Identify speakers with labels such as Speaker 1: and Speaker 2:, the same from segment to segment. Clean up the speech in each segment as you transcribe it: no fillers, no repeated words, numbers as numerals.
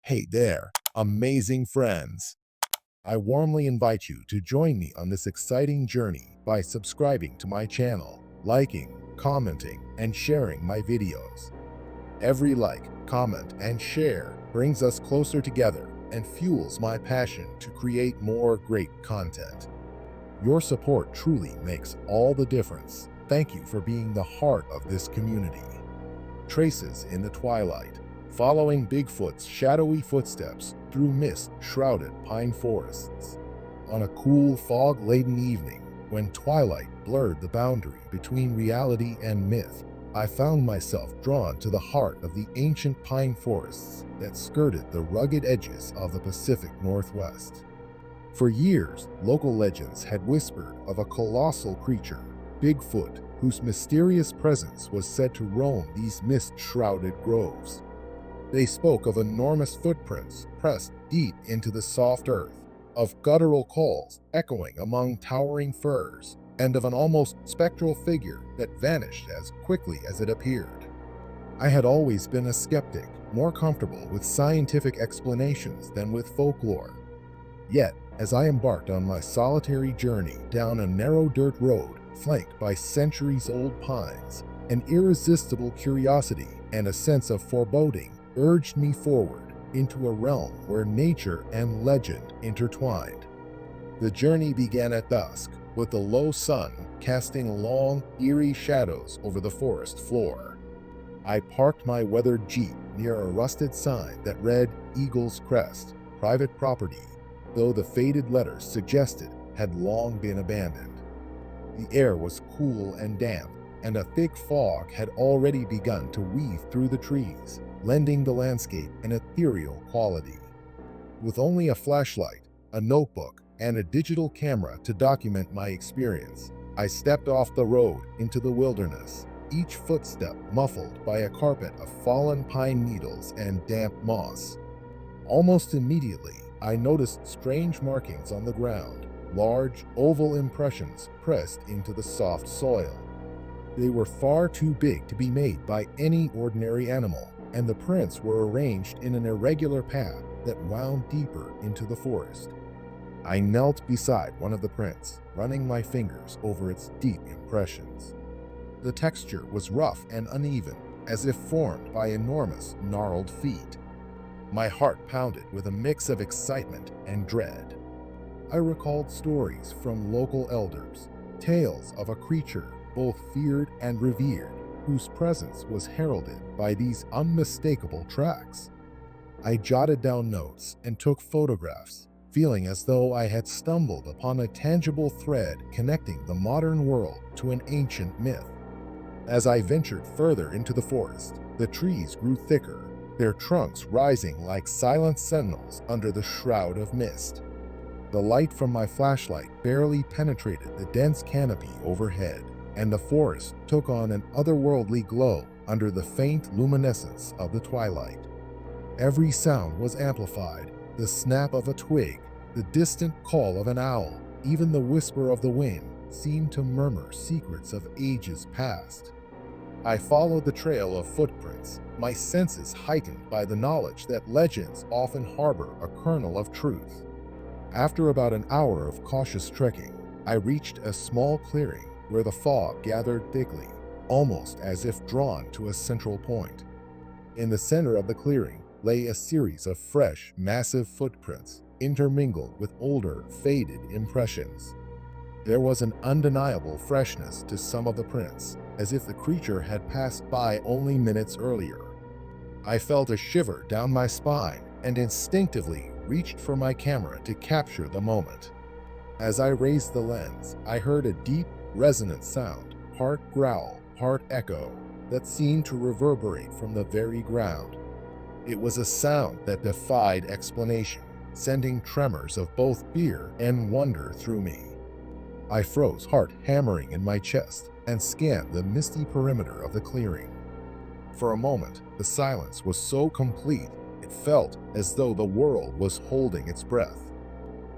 Speaker 1: Hey there, amazing friends. I warmly invite you to join me on this exciting journey by subscribing to my channel, liking, commenting, and sharing my videos. Every like, comment, and share brings us closer together and fuels my passion to create more great content. Your support truly makes all the difference. Thank you for being the heart of this community. Traces in the Twilight. Following Bigfoot's shadowy footsteps through mist-shrouded pine forests. On a cool, fog-laden evening, when twilight blurred the boundary between reality and myth, I found myself drawn to the heart of the ancient pine forests that skirted the rugged edges of the Pacific Northwest. For years, local legends had whispered of a colossal creature, Bigfoot, whose mysterious presence was said to roam these mist-shrouded groves. They spoke of enormous footprints pressed deep into the soft earth, of guttural calls echoing among towering firs, and of an almost spectral figure that vanished as quickly as it appeared. I had always been a skeptic, more comfortable with scientific explanations than with folklore. Yet, as I embarked on my solitary journey down a narrow dirt road flanked by centuries-old pines, an irresistible curiosity and a sense of foreboding urged me forward into a realm where nature and legend intertwined. The journey began at dusk, with the low sun casting long, eerie shadows over the forest floor. I parked my weathered Jeep near a rusted sign that read Eagle's Crest, private property, though the faded letters suggested had long been abandoned. The air was cool and damp, and a thick fog had already begun to weave through the trees, lending the landscape an ethereal quality. With only a flashlight, a notebook, and a digital camera to document my experience, I stepped off the road into the wilderness, each footstep muffled by a carpet of fallen pine needles and damp moss. Almost immediately, I noticed strange markings on the ground, large, oval impressions pressed into the soft soil. They were far too big to be made by any ordinary animal, and the prints were arranged in an irregular path that wound deeper into the forest. I knelt beside one of the prints, running my fingers over its deep impressions. The texture was rough and uneven, as if formed by enormous, gnarled feet. My heart pounded with a mix of excitement and dread. I recalled stories from local elders, tales of a creature both feared and revered, whose presence was heralded by these unmistakable tracks. I jotted down notes and took photographs, feeling as though I had stumbled upon a tangible thread connecting the modern world to an ancient myth. As I ventured further into the forest, the trees grew thicker, their trunks rising like silent sentinels under the shroud of mist. The light from my flashlight barely penetrated the dense canopy overhead, and the forest took on an otherworldly glow under the faint luminescence of the twilight. Every sound was amplified, the snap of a twig, the distant call of an owl, even the whisper of the wind seemed to murmur secrets of ages past. I followed the trail of footprints, my senses heightened by the knowledge that legends often harbor a kernel of truth. After about an hour of cautious trekking, I reached a small clearing where the fog gathered thickly, almost as if drawn to a central point. In the center of the clearing lay a series of fresh, massive footprints, intermingled with older, faded impressions. There was an undeniable freshness to some of the prints, as if the creature had passed by only minutes earlier. I felt a shiver down my spine and instinctively reached for my camera to capture the moment. As I raised the lens, I heard a deep, resonant sound, part growl, part echo, that seemed to reverberate from the very ground. It was a sound that defied explanation, sending tremors of both fear and wonder through me. I froze, heart hammering in my chest, and scanned the misty perimeter of the clearing. For a moment, the silence was so complete, it felt as though the world was holding its breath.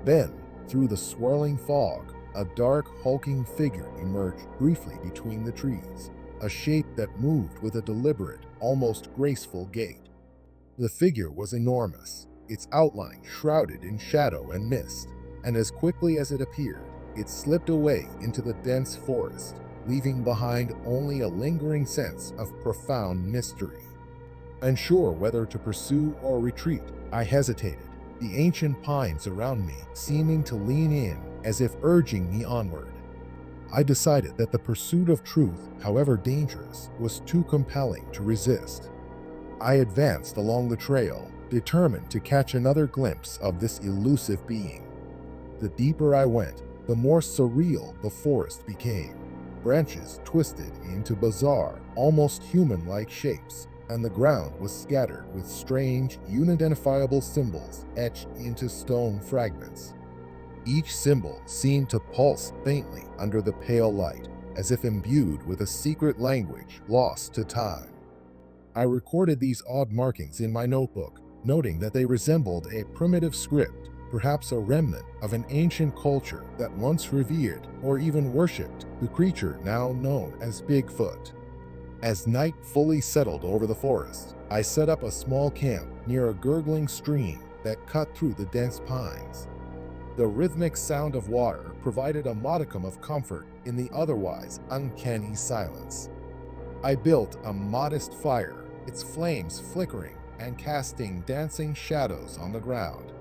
Speaker 1: Then, through the swirling fog, a dark, hulking figure emerged briefly between the trees, a shape that moved with a deliberate, almost graceful gait. The figure was enormous, its outline shrouded in shadow and mist, and as quickly as it appeared, it slipped away into the dense forest, leaving behind only a lingering sense of profound mystery. Unsure whether to pursue or retreat, I hesitated, the ancient pines around me seeming to lean in as if urging me onward. I decided that the pursuit of truth, however dangerous, was too compelling to resist. I advanced along the trail, determined to catch another glimpse of this elusive being. The deeper I went, the more surreal the forest became. Branches twisted into bizarre, almost human-like shapes, and the ground was scattered with strange, unidentifiable symbols etched into stone fragments. Each symbol seemed to pulse faintly under the pale light, as if imbued with a secret language lost to time. I recorded these odd markings in my notebook, noting that they resembled a primitive script, perhaps a remnant of an ancient culture that once revered or even worshipped the creature now known as Bigfoot. As night fully settled over the forest, I set up a small camp near a gurgling stream that cut through the dense pines. The rhythmic sound of water provided a modicum of comfort in the otherwise uncanny silence. I built a modest fire, its flames flickering and casting dancing shadows on the ground.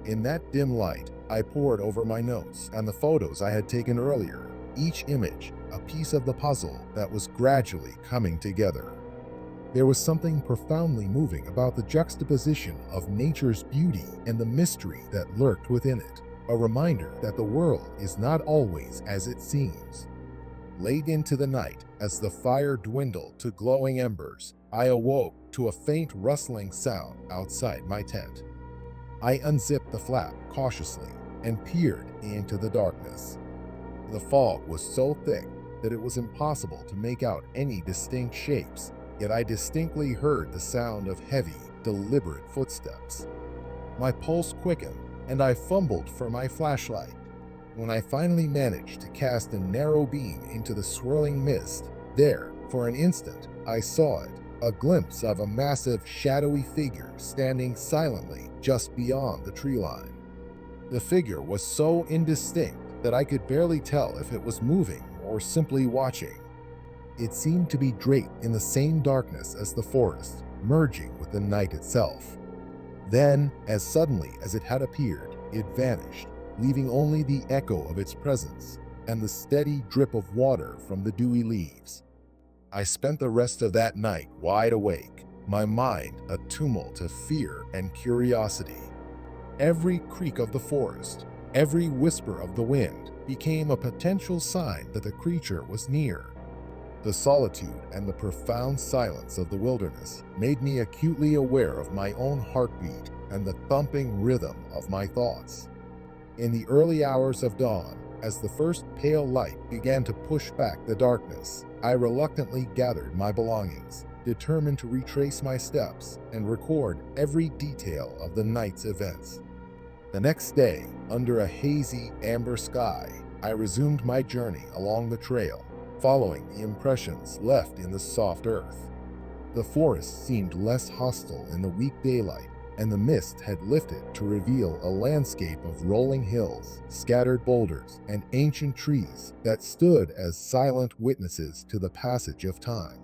Speaker 1: In that dim light, I pored over my notes and the photos I had taken earlier, each image a piece of the puzzle that was gradually coming together. There was something profoundly moving about the juxtaposition of nature's beauty and the mystery that lurked within it, a reminder that the world is not always as it seems. Late into the night, as the fire dwindled to glowing embers, I awoke to a faint rustling sound outside my tent. I unzipped the flap cautiously and peered into the darkness. The fog was so thick that it was impossible to make out any distinct shapes, yet I distinctly heard the sound of heavy, deliberate footsteps. My pulse quickened, and I fumbled for my flashlight. When I finally managed to cast a narrow beam into the swirling mist, there, for an instant, I saw it, a glimpse of a massive, shadowy figure standing silently just beyond the tree line. The figure was so indistinct that I could barely tell if it was moving or simply watching. It seemed to be draped in the same darkness as the forest, merging with the night itself. Then, as suddenly as it had appeared, it vanished, leaving only the echo of its presence and the steady drip of water from the dewy leaves. I spent the rest of that night wide awake, my mind a tumult of fear and curiosity. Every creak of the forest, every whisper of the wind became a potential sign that the creature was near. The solitude and the profound silence of the wilderness made me acutely aware of my own heartbeat and the thumping rhythm of my thoughts. In the early hours of dawn, as the first pale light began to push back the darkness, I reluctantly gathered my belongings, determined to retrace my steps and record every detail of the night's events. The next day, under a hazy, amber sky, I resumed my journey along the trail, following the impressions left in the soft earth. The forest seemed less hostile in the weak daylight, and the mist had lifted to reveal a landscape of rolling hills, scattered boulders, and ancient trees that stood as silent witnesses to the passage of time.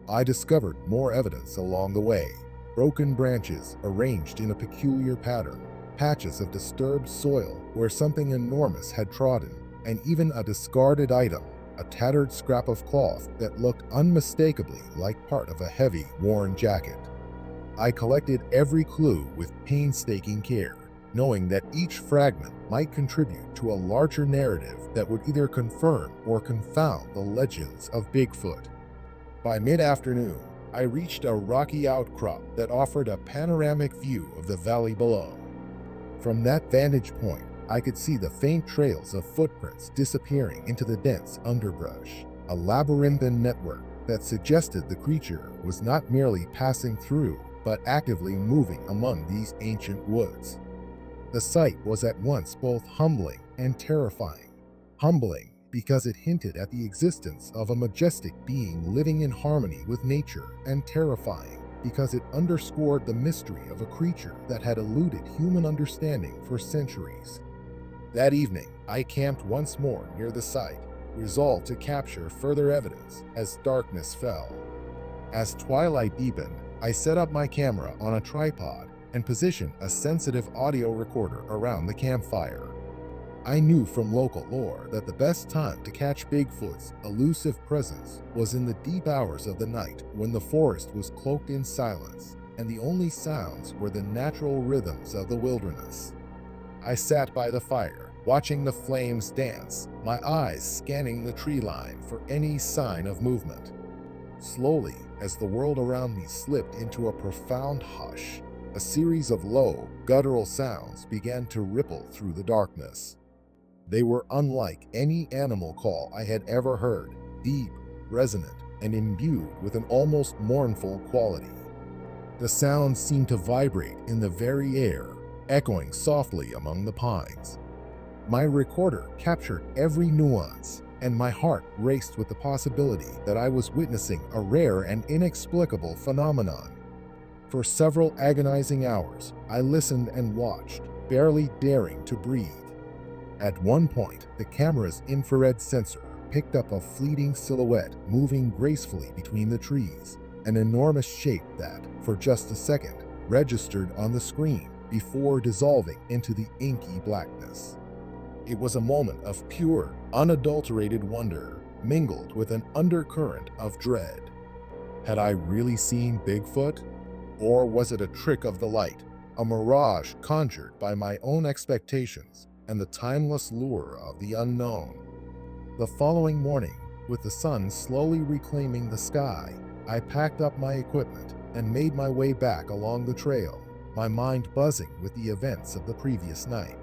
Speaker 1: I discovered more evidence along the way: broken branches arranged in a peculiar pattern, patches of disturbed soil where something enormous had trodden, and even a discarded item, a tattered scrap of cloth that looked unmistakably like part of a heavy, worn jacket. I collected every clue with painstaking care, knowing that each fragment might contribute to a larger narrative that would either confirm or confound the legends of Bigfoot. By mid-afternoon, I reached a rocky outcrop that offered a panoramic view of the valley below. From that vantage point, I could see the faint trails of footprints disappearing into the dense underbrush, a labyrinthine network that suggested the creature was not merely passing through, but actively moving among these ancient woods. The sight was at once both humbling and terrifying. Humbling because it hinted at the existence of a majestic being living in harmony with nature, and terrifying because it underscored the mystery of a creature that had eluded human understanding for centuries. That evening, I camped once more near the site, resolved to capture further evidence as darkness fell. As twilight deepened, I set up my camera on a tripod and positioned a sensitive audio recorder around the campfire. I knew from local lore that the best time to catch Bigfoot's elusive presence was in the deep hours of the night when the forest was cloaked in silence and the only sounds were the natural rhythms of the wilderness. I sat by the fire, watching the flames dance, my eyes scanning the tree line for any sign of movement. Slowly, as the world around me slipped into a profound hush, a series of low, guttural sounds began to ripple through the darkness. They were unlike any animal call I had ever heard, deep, resonant, and imbued with an almost mournful quality. The sounds seemed to vibrate in the very air, echoing softly among the pines. My recorder captured every nuance, and my heart raced with the possibility that I was witnessing a rare and inexplicable phenomenon. For several agonizing hours, I listened and watched, barely daring to breathe. At one point, the camera's infrared sensor picked up a fleeting silhouette moving gracefully between the trees, an enormous shape that, for just a second, registered on the screen before dissolving into the inky blackness. It was a moment of pure, unadulterated wonder, mingled with an undercurrent of dread. Had I really seen Bigfoot? Or was it a trick of the light, a mirage conjured by my own expectations and the timeless lure of the unknown? The following morning, with the sun slowly reclaiming the sky, I packed up my equipment and made my way back along the trail, my mind buzzing with the events of the previous night.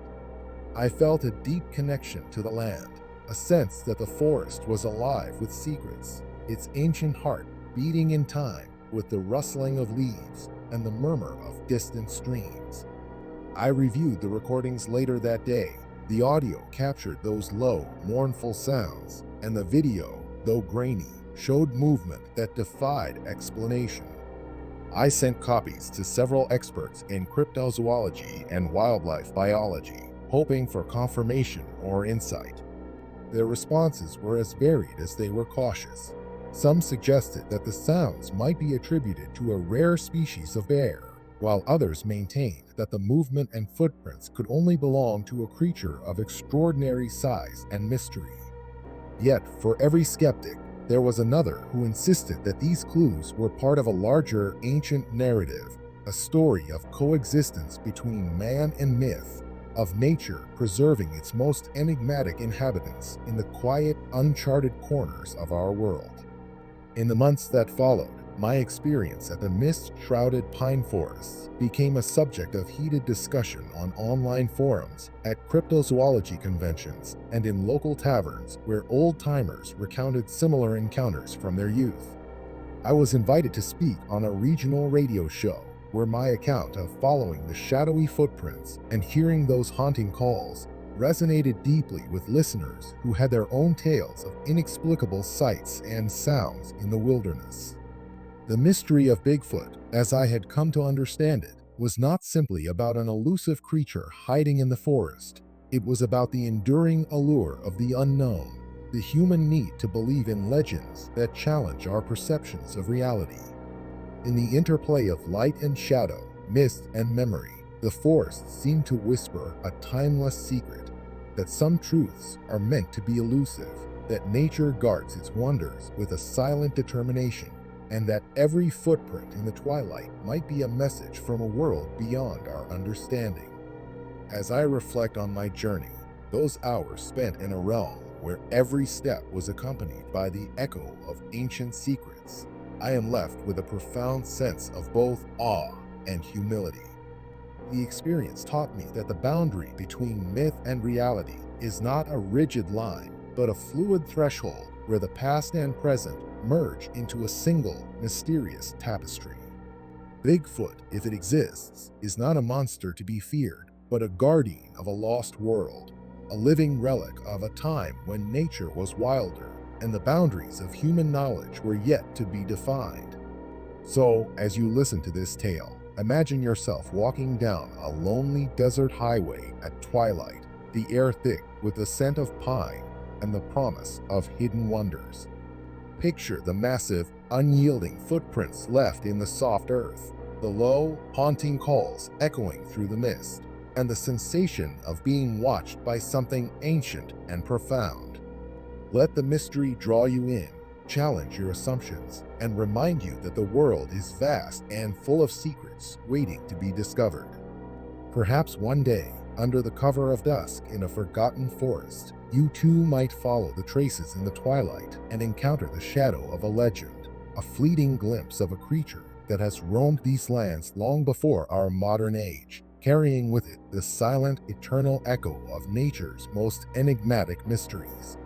Speaker 1: I felt a deep connection to the land, a sense that the forest was alive with secrets, its ancient heart beating in time with the rustling of leaves and the murmur of distant streams. I reviewed the recordings later that day. The audio captured those low, mournful sounds, and the video, though grainy, showed movement that defied explanation. I sent copies to several experts in cryptozoology and wildlife biology, hoping for confirmation or insight. Their responses were as varied as they were cautious. Some suggested that the sounds might be attributed to a rare species of bear, while others maintained that the movement and footprints could only belong to a creature of extraordinary size and mystery. Yet, for every skeptic, there was another who insisted that these clues were part of a larger ancient narrative, a story of coexistence between man and myth, of nature preserving its most enigmatic inhabitants in the quiet, uncharted corners of our world. In the months that followed, my experience at the Mist-Shrouded pine forests became a subject of heated discussion on online forums, at cryptozoology conventions, and in local taverns where old-timers recounted similar encounters from their youth. I was invited to speak on a regional radio show where my account of following the shadowy footprints and hearing those haunting calls resonated deeply with listeners who had their own tales of inexplicable sights and sounds in the wilderness. The mystery of Bigfoot, as I had come to understand it, was not simply about an elusive creature hiding in the forest. It was about the enduring allure of the unknown, the human need to believe in legends that challenge our perceptions of reality. In the interplay of light and shadow, mist and memory, the forest seemed to whisper a timeless secret, that some truths are meant to be elusive, that nature guards its wonders with a silent determination, and that every footprint in the twilight might be a message from a world beyond our understanding. As I reflect on my journey, those hours spent in a realm where every step was accompanied by the echo of ancient secrets, I am left with a profound sense of both awe and humility. The experience taught me that the boundary between myth and reality is not a rigid line, but a fluid threshold where the past and present merge into a single, mysterious tapestry. Bigfoot, if it exists, is not a monster to be feared, but a guardian of a lost world, a living relic of a time when nature was wilder and the boundaries of human knowledge were yet to be defined. So, as you listen to this tale, imagine yourself walking down a lonely desert highway at twilight, the air thick with the scent of pine and the promise of hidden wonders. Picture the massive, unyielding footprints left in the soft earth, the low, haunting calls echoing through the mist, and the sensation of being watched by something ancient and profound. Let the mystery draw you in, challenge your assumptions, and remind you that the world is vast and full of secrets waiting to be discovered. Perhaps one day, under the cover of dusk in a forgotten forest, you too might follow the traces in the twilight and encounter the shadow of a legend, a fleeting glimpse of a creature that has roamed these lands long before our modern age, carrying with it the silent, eternal echo of nature's most enigmatic mysteries.